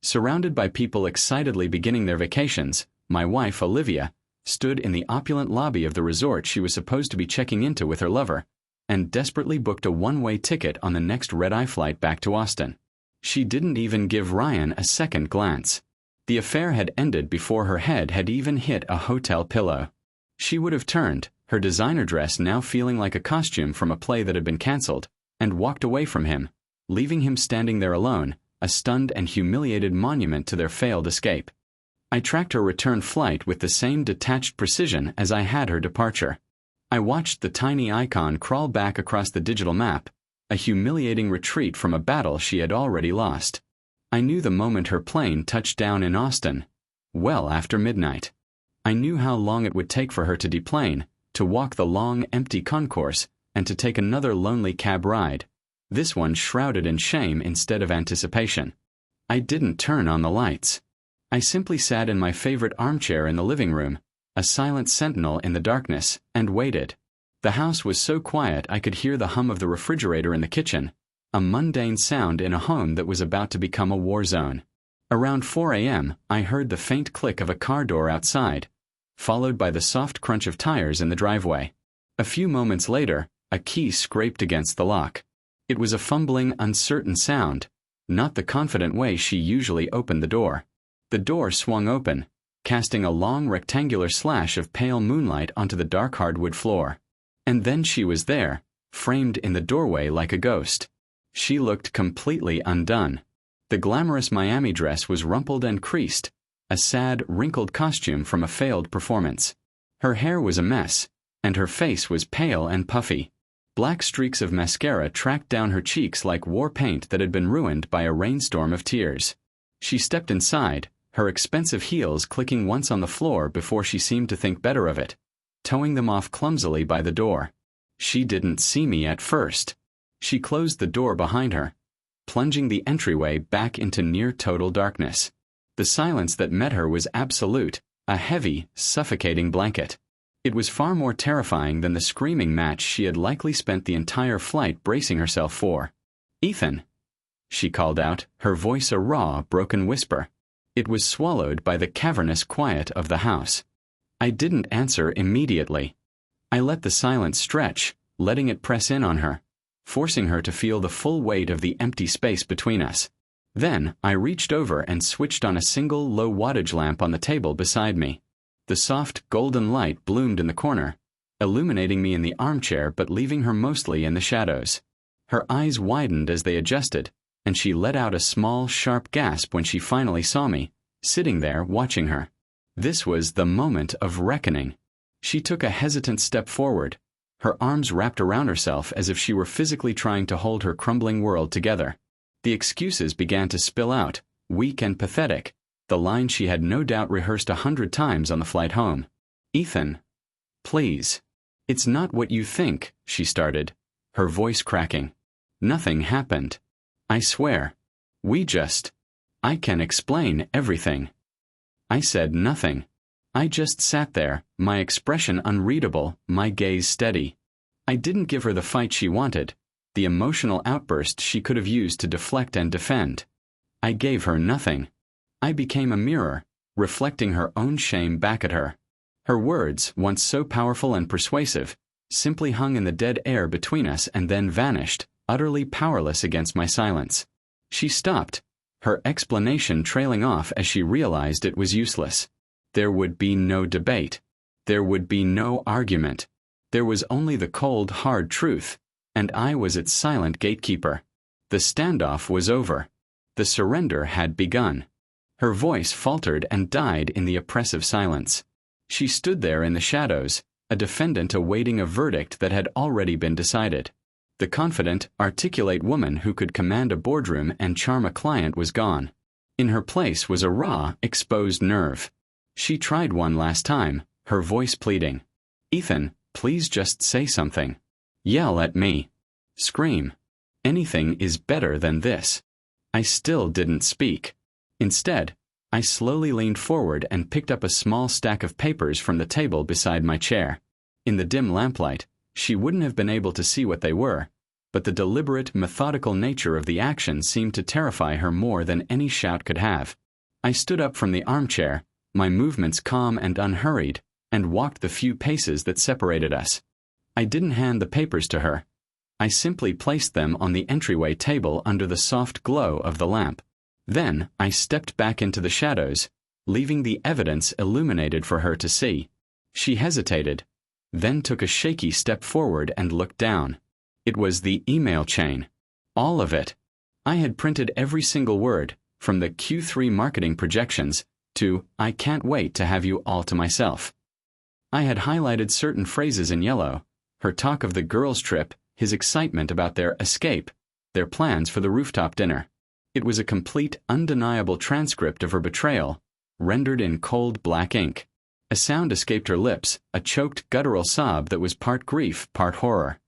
Surrounded by people excitedly beginning their vacations, my wife, Olivia, stood in the opulent lobby of the resort she was supposed to be checking into with her lover, and desperately booked a one-way ticket on the next red-eye flight back to Austin. She didn't even give Ryan a second glance. The affair had ended before her head had even hit a hotel pillow. She would have turned, her designer dress now feeling like a costume from a play that had been canceled, and walked away from him, leaving him standing there alone, a stunned and humiliated monument to their failed escape. I tracked her return flight with the same detached precision as I had her departure. I watched the tiny icon crawl back across the digital map, a humiliating retreat from a battle she had already lost. I knew the moment her plane touched down in Austin, well after midnight. I knew how long it would take for her to deplane, to walk the long, empty concourse, and to take another lonely cab ride, this one shrouded in shame instead of anticipation. I didn't turn on the lights. I simply sat in my favorite armchair in the living room, a silent sentinel in the darkness, and waited. The house was so quiet I could hear the hum of the refrigerator in the kitchen, a mundane sound in a home that was about to become a war zone. Around 4 a.m., I heard the faint click of a car door outside, followed by the soft crunch of tires in the driveway. A few moments later, a key scraped against the lock. It was a fumbling, uncertain sound, not the confident way she usually opened the door. The door swung open, casting a long rectangular slash of pale moonlight onto the dark hardwood floor. And then she was there, framed in the doorway like a ghost. She looked completely undone. The glamorous Miami dress was rumpled and creased, a sad, wrinkled costume from a failed performance. Her hair was a mess, and her face was pale and puffy. Black streaks of mascara tracked down her cheeks like war paint that had been ruined by a rainstorm of tears. She stepped inside, her expensive heels clicking once on the floor before she seemed to think better of it, towing them off clumsily by the door. She didn't see me at first. She closed the door behind her, plunging the entryway back into near-total darkness. The silence that met her was absolute, a heavy, suffocating blanket. It was far more terrifying than the screaming match she had likely spent the entire flight bracing herself for. "Ethan," she called out, her voice a raw, broken whisper. It was swallowed by the cavernous quiet of the house. I didn't answer immediately. I let the silence stretch, letting it press in on her, forcing her to feel the full weight of the empty space between us. Then I reached over and switched on a single low-wattage lamp on the table beside me. The soft, golden light bloomed in the corner, illuminating me in the armchair but leaving her mostly in the shadows. Her eyes widened as they adjusted, and she let out a small, sharp gasp when she finally saw me, sitting there watching her. This was the moment of reckoning. She took a hesitant step forward, her arms wrapped around herself as if she were physically trying to hold her crumbling world together. The excuses began to spill out, weak and pathetic, the line she had no doubt rehearsed 100 times on the flight home. "Ethan, please. It's not what you think," she started, her voice cracking. "Nothing happened. I swear. I can explain everything." I said nothing. I just sat there, my expression unreadable, my gaze steady. I didn't give her the fight she wanted, the emotional outburst she could have used to deflect and defend. I gave her nothing. I became a mirror, reflecting her own shame back at her. Her words, once so powerful and persuasive, simply hung in the dead air between us and then vanished, utterly powerless against my silence. She stopped, her explanation trailing off as she realized it was useless. There would be no debate. There would be no argument. There was only the cold, hard truth, and I was its silent gatekeeper. The standoff was over. The surrender had begun. Her voice faltered and died in the oppressive silence. She stood there in the shadows, a defendant awaiting a verdict that had already been decided. The confident, articulate woman who could command a boardroom and charm a client was gone. In her place was a raw, exposed nerve. She tried one last time, her voice pleading. "Ethan, please just say something. Yell at me. Scream. Anything is better than this." I still didn't speak. Instead, I slowly leaned forward and picked up a small stack of papers from the table beside my chair. In the dim lamplight, she wouldn't have been able to see what they were, but the deliberate, methodical nature of the action seemed to terrify her more than any shout could have. I stood up from the armchair, my movements calm and unhurried, and walked the few paces that separated us. I didn't hand the papers to her. I simply placed them on the entryway table under the soft glow of the lamp. Then I stepped back into the shadows, leaving the evidence illuminated for her to see. She hesitated, then took a shaky step forward and looked down. It was the email chain. All of it. I had printed every single word, from the Q3 marketing projections to "I can't wait to have you all to myself." I had highlighted certain phrases in yellow, her talk of the girls' trip, his excitement about their escape, their plans for the rooftop dinner. It was a complete, undeniable transcript of her betrayal, rendered in cold black ink. A sound escaped her lips, a choked, guttural sob that was part grief, part horror.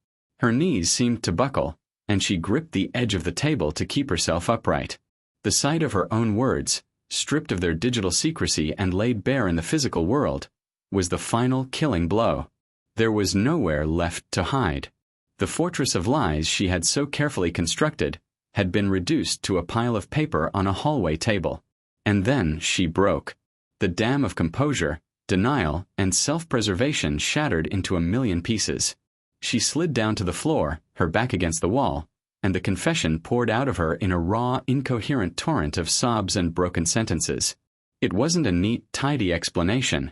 Her knees seemed to buckle, and she gripped the edge of the table to keep herself upright. The sight of her own words, stripped of their digital secrecy and laid bare in the physical world, was the final killing blow. There was nowhere left to hide. The fortress of lies she had so carefully constructed had been reduced to a pile of paper on a hallway table. And then she broke. The dam of composure, denial, and self-preservation shattered into a million pieces. She slid down to the floor, her back against the wall, and the confession poured out of her in a raw, incoherent torrent of sobs and broken sentences. It wasn't a neat, tidy explanation.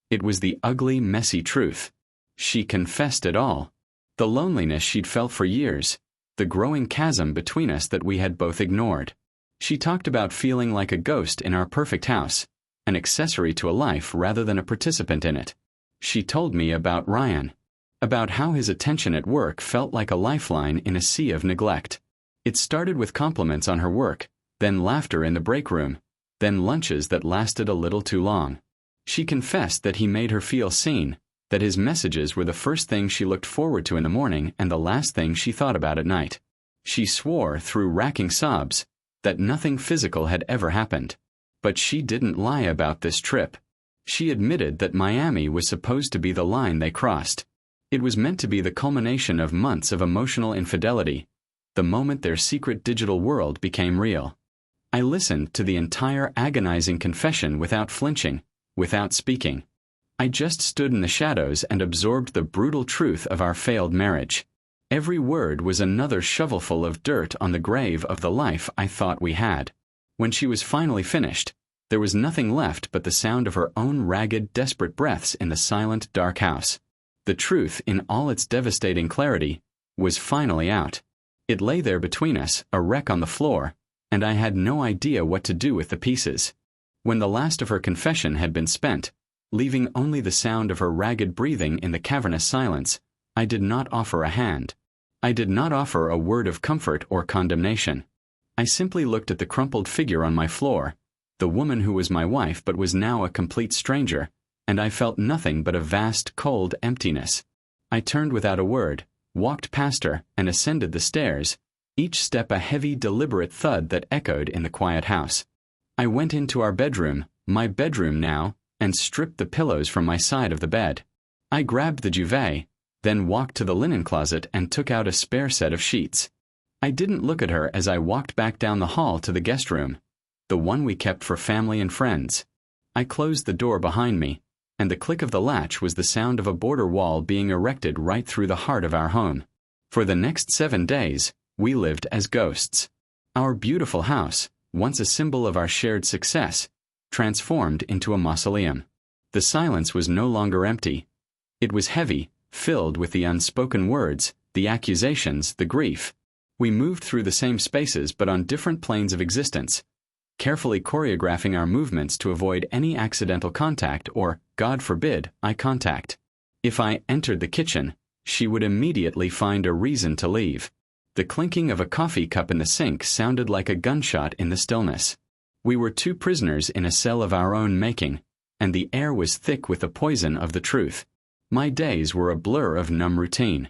It was the ugly, messy truth. She confessed it all. The loneliness she'd felt for years, the growing chasm between us that we had both ignored. She talked about feeling like a ghost in our perfect house, an accessory to a life rather than a participant in it. She told me about Ryan, about how his attention at work felt like a lifeline in a sea of neglect. It started with compliments on her work, then laughter in the break room, then lunches that lasted a little too long. She confessed that he made her feel seen, that his messages were the first thing she looked forward to in the morning and the last thing she thought about at night. She swore through racking sobs that nothing physical had ever happened. But she didn't lie about this trip. She admitted that Miami was supposed to be the line they crossed. It was meant to be the culmination of months of emotional infidelity, the moment their secret digital world became real. I listened to the entire agonizing confession without flinching, without speaking. I just stood in the shadows and absorbed the brutal truth of our failed marriage. Every word was another shovelful of dirt on the grave of the life I thought we had. When she was finally finished, there was nothing left but the sound of her own ragged, desperate breaths in the silent, dark house. The truth, in all its devastating clarity, was finally out. It lay there between us, a wreck on the floor, and I had no idea what to do with the pieces. When the last of her confession had been spent, leaving only the sound of her ragged breathing in the cavernous silence, I did not offer a hand. I did not offer a word of comfort or condemnation. I simply looked at the crumpled figure on my floor, the woman who was my wife but was now a complete stranger, and I felt nothing but a vast, cold emptiness. I turned without a word, walked past her, and ascended the stairs, each step a heavy, deliberate thud that echoed in the quiet house. I went into our bedroom, my bedroom now, and stripped the pillows from my side of the bed. I grabbed the duvet, then walked to the linen closet and took out a spare set of sheets. I didn't look at her as I walked back down the hall to the guest room, the one we kept for family and friends. I closed the door behind me, and the click of the latch was the sound of a border wall being erected right through the heart of our home. For the next 7 days, we lived as ghosts. Our beautiful house, once a symbol of our shared success, transformed into a mausoleum. The silence was no longer empty. It was heavy, filled with the unspoken words, the accusations, the grief. We moved through the same spaces but on different planes of existence, carefully choreographing our movements to avoid any accidental contact or, God forbid, eye contact. If I entered the kitchen, she would immediately find a reason to leave. The clinking of a coffee cup in the sink sounded like a gunshot in the stillness. We were two prisoners in a cell of our own making, and the air was thick with the poison of the truth. My days were a blur of numb routine.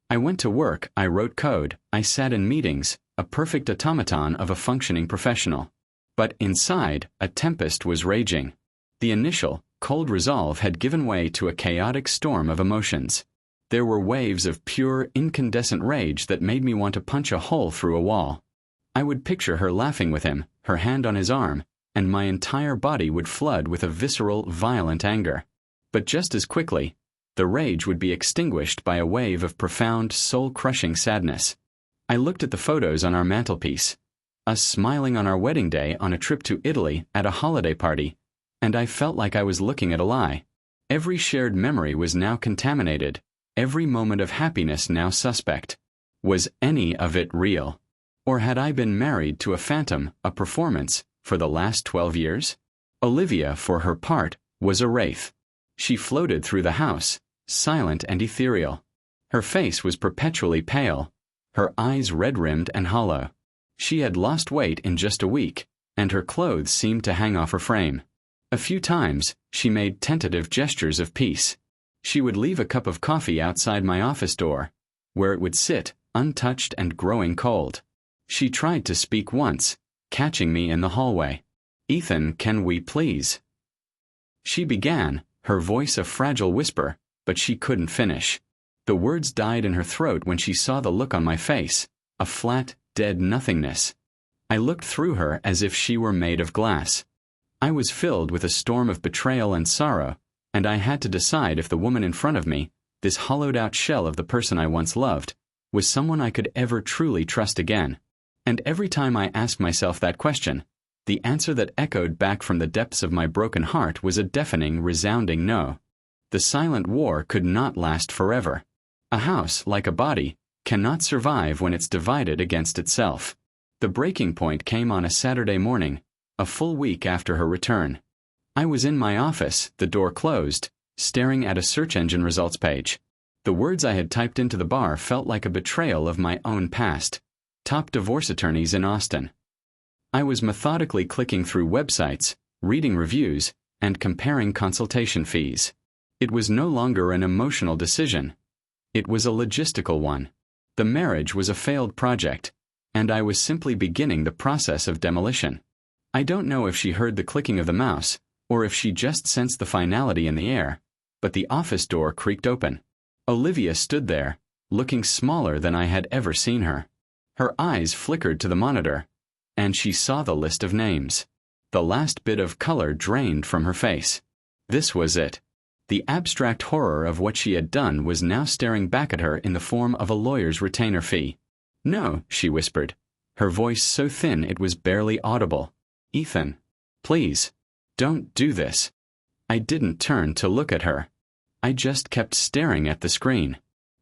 I went to work, I wrote code, I sat in meetings, a perfect automaton of a functioning professional. But inside, a tempest was raging. The initial, cold resolve had given way to a chaotic storm of emotions. There were waves of pure, incandescent rage that made me want to punch a hole through a wall. I would picture her laughing with him, her hand on his arm, and my entire body would flood with a visceral, violent anger. But just as quickly, the rage would be extinguished by a wave of profound, soul-crushing sadness. I looked at the photos on our mantelpiece, us smiling on our wedding day on a trip to Italy at a holiday party, and I felt like I was looking at a lie. Every shared memory was now contaminated, every moment of happiness now suspect. Was any of it real? Or had I been married to a phantom, a performance, for the last 12 years? Olivia, for her part, was a wraith. She floated through the house, silent and ethereal. Her face was perpetually pale, her eyes red-rimmed and hollow. She had lost weight in just a week, and her clothes seemed to hang off her frame. A few times, she made tentative gestures of peace. She would leave a cup of coffee outside my office door, where it would sit, untouched and growing cold. She tried to speak once, catching me in the hallway. "Ethan, can we please?" She began, her voice a fragile whisper, but she couldn't finish. The words died in her throat when she saw the look on my face, a flat, dead nothingness. I looked through her as if she were made of glass. I was filled with a storm of betrayal and sorrow, and I had to decide if the woman in front of me, this hollowed-out shell of the person I once loved, was someone I could ever truly trust again. And every time I asked myself that question, the answer that echoed back from the depths of my broken heart was a deafening, resounding no. The silent war could not last forever. A house, like a body, cannot survive when it's divided against itself. The breaking point came on a Saturday morning, a full week after her return. I was in my office, the door closed, staring at a search engine results page. The words I had typed into the bar felt like a betrayal of my own past. Top divorce attorneys in Austin. I was methodically clicking through websites, reading reviews, and comparing consultation fees. It was no longer an emotional decision. It was a logistical one. The marriage was a failed project, and I was simply beginning the process of demolition. I don't know if she heard the clicking of the mouse, or if she just sensed the finality in the air, but the office door creaked open. Olivia stood there, looking smaller than I had ever seen her. Her eyes flickered to the monitor, and she saw the list of names. The last bit of color drained from her face. This was it. The abstract horror of what she had done was now staring back at her in the form of a lawyer's retainer fee. "No," she whispered, her voice so thin it was barely audible. "Ethan, please, don't do this." I didn't turn to look at her. I just kept staring at the screen.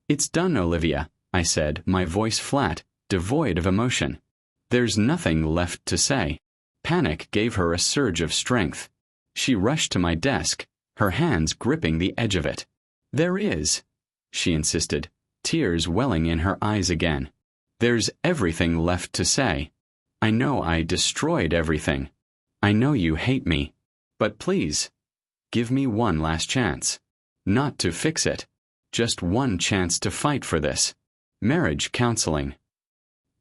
"It's done, Olivia," I said, my voice flat, devoid of emotion. "There's nothing left to say." Panic gave her a surge of strength. She rushed to my desk, her hands gripping the edge of it. "There is," she insisted, tears welling in her eyes again. "There's everything left to say. I know I destroyed everything. I know you hate me. But please, give me one last chance. Not to fix it. Just one chance to fight for this. Marriage counseling."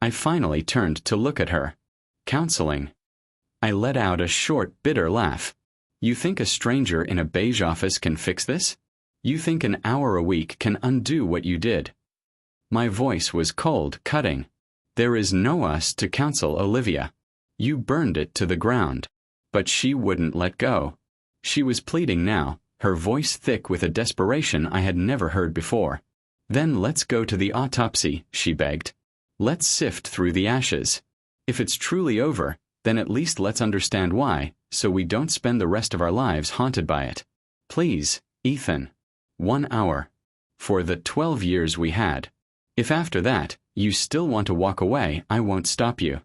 I finally turned to look at her. "Counseling?" I let out a short, bitter laugh. "You think a stranger in a beige office can fix this? You think an hour a week can undo what you did?" My voice was cold, cutting. "There is no us to counsel Olivia. You burned it to the ground." But she wouldn't let go. She was pleading now, her voice thick with a desperation I had never heard before. "Then let's go to the autopsy," she begged. "Let's sift through the ashes. If it's truly over, then at least let's understand why, so we don't spend the rest of our lives haunted by it. Please, Ethan. 1 hour. For the 12 years we had. If after that, you still want to walk away, I won't stop you."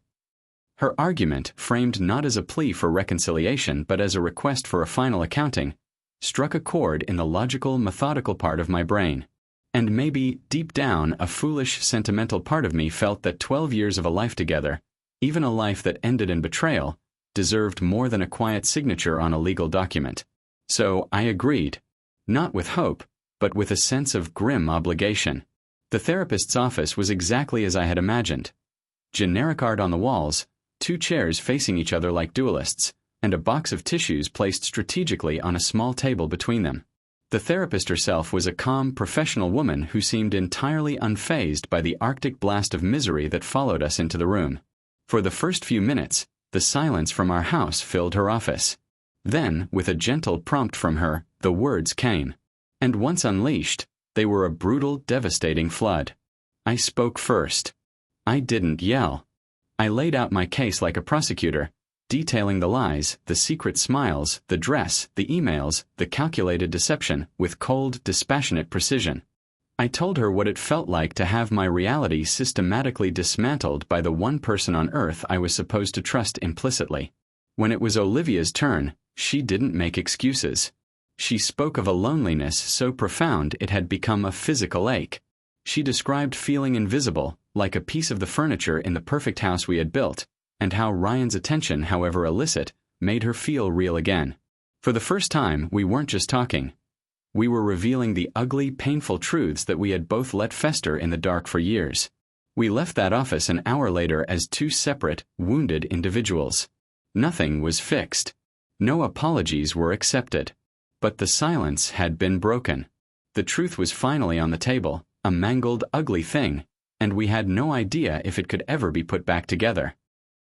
Her argument, framed not as a plea for reconciliation but as a request for a final accounting, struck a chord in the logical, methodical part of my brain. And maybe, deep down, a foolish, sentimental part of me felt that 12 years of a life together, even a life that ended in betrayal, deserved more than a quiet signature on a legal document. So I agreed. Not with hope, but with a sense of grim obligation. The therapist's office was exactly as I had imagined. Generic art on the walls, 2 chairs facing each other like duelists, and a box of tissues placed strategically on a small table between them. The therapist herself was a calm, professional woman who seemed entirely unfazed by the arctic blast of misery that followed us into the room. For the first few minutes, the silence from our house filled her office. Then, with a gentle prompt from her, the words came. And once unleashed, they were a brutal, devastating flood. I spoke first. I didn't yell. I laid out my case like a prosecutor, detailing the lies, the secret smiles, the dress, the emails, the calculated deception, with cold, dispassionate precision. I told her what it felt like to have my reality systematically dismantled by the one person on earth I was supposed to trust implicitly. When it was Olivia's turn, she didn't make excuses. She spoke of a loneliness so profound it had become a physical ache. She described feeling invisible, like a piece of the furniture in the perfect house we had built, and how Ryan's attention, however illicit, made her feel real again. For the first time, we weren't just talking. We were revealing the ugly, painful truths that we had both let fester in the dark for years. We left that office an hour later as 2 separate, wounded individuals. Nothing was fixed. No apologies were accepted. But the silence had been broken. The truth was finally on the table, a mangled, ugly thing, and we had no idea if it could ever be put back together.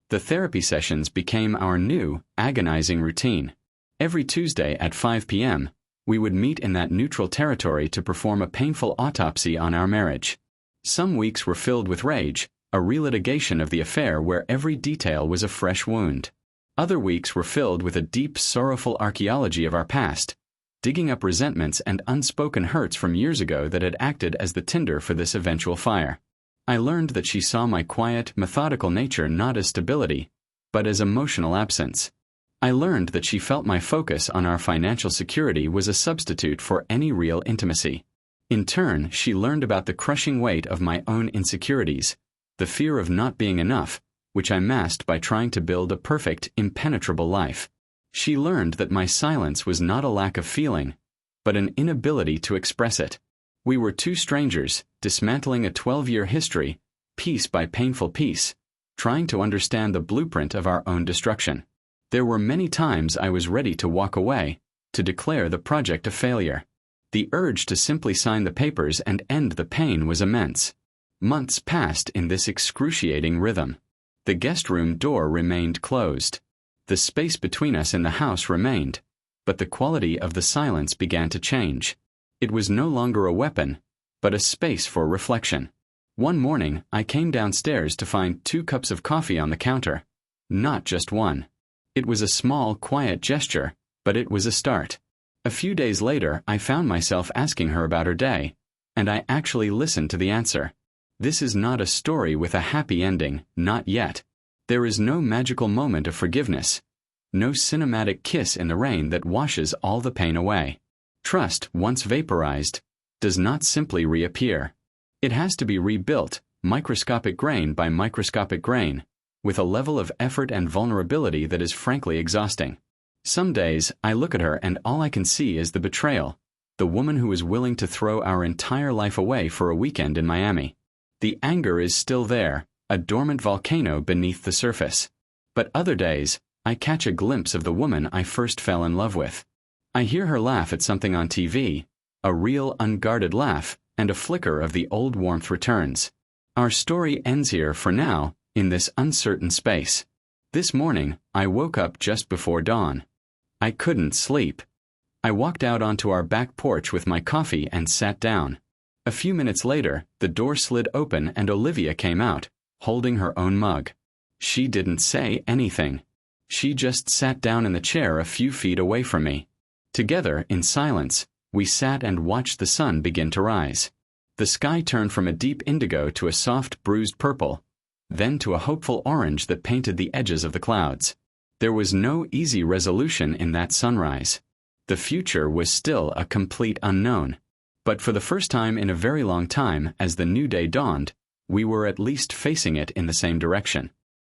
The therapy sessions became our new, agonizing routine. Every Tuesday at 5 p.m., we would meet in that neutral territory to perform a painful autopsy on our marriage. Some weeks were filled with rage, a relitigation of the affair where every detail was a fresh wound. Other weeks were filled with a deep, sorrowful archaeology of our past, digging up resentments and unspoken hurts from years ago that had acted as the tinder for this eventual fire. I learned that she saw my quiet, methodical nature not as stability, but as emotional absence. I learned that she felt my focus on our financial security was a substitute for any real intimacy. In turn, she learned about the crushing weight of my own insecurities, the fear of not being enough, which I masked by trying to build a perfect, impenetrable life. She learned that my silence was not a lack of feeling, but an inability to express it. We were 2 strangers, dismantling a 12-year history, piece by painful piece, trying to understand the blueprint of our own destruction. There were many times I was ready to walk away, to declare the project a failure. The urge to simply sign the papers and end the pain was immense. Months passed in this excruciating rhythm. The guest room door remained closed. The space between us in the house remained, but the quality of the silence began to change. It was no longer a weapon, but a space for reflection. One morning, I came downstairs to find 2 cups of coffee on the counter. Not just one. It was a small, quiet gesture, but it was a start. A few days later, I found myself asking her about her day, and I actually listened to the answer. This is not a story with a happy ending, not yet. There is no magical moment of forgiveness, no cinematic kiss in the rain that washes all the pain away. Trust, once vaporized, does not simply reappear. It has to be rebuilt, microscopic grain by microscopic grain, with a level of effort and vulnerability that is frankly exhausting. Some days, I look at her and all I can see is the betrayal, the woman who is willing to throw our entire life away for a weekend in Miami. The anger is still there, a dormant volcano beneath the surface. But other days, I catch a glimpse of the woman I first fell in love with. I hear her laugh at something on TV, a real unguarded laugh, and a flicker of the old warmth returns. Our story ends here for now, in this uncertain space. This morning, I woke up just before dawn. I couldn't sleep. I walked out onto our back porch with my coffee and sat down. A few minutes later, the door slid open and Olivia came out, holding her own mug. She didn't say anything. She just sat down in the chair a few feet away from me. Together, in silence, we sat and watched the sun begin to rise. The sky turned from a deep indigo to a soft, bruised purple, then to a hopeful orange that painted the edges of the clouds. There was no easy resolution in that sunrise. The future was still a complete unknown. But for the first time in a very long time, as the new day dawned, we were at least facing it in the same direction.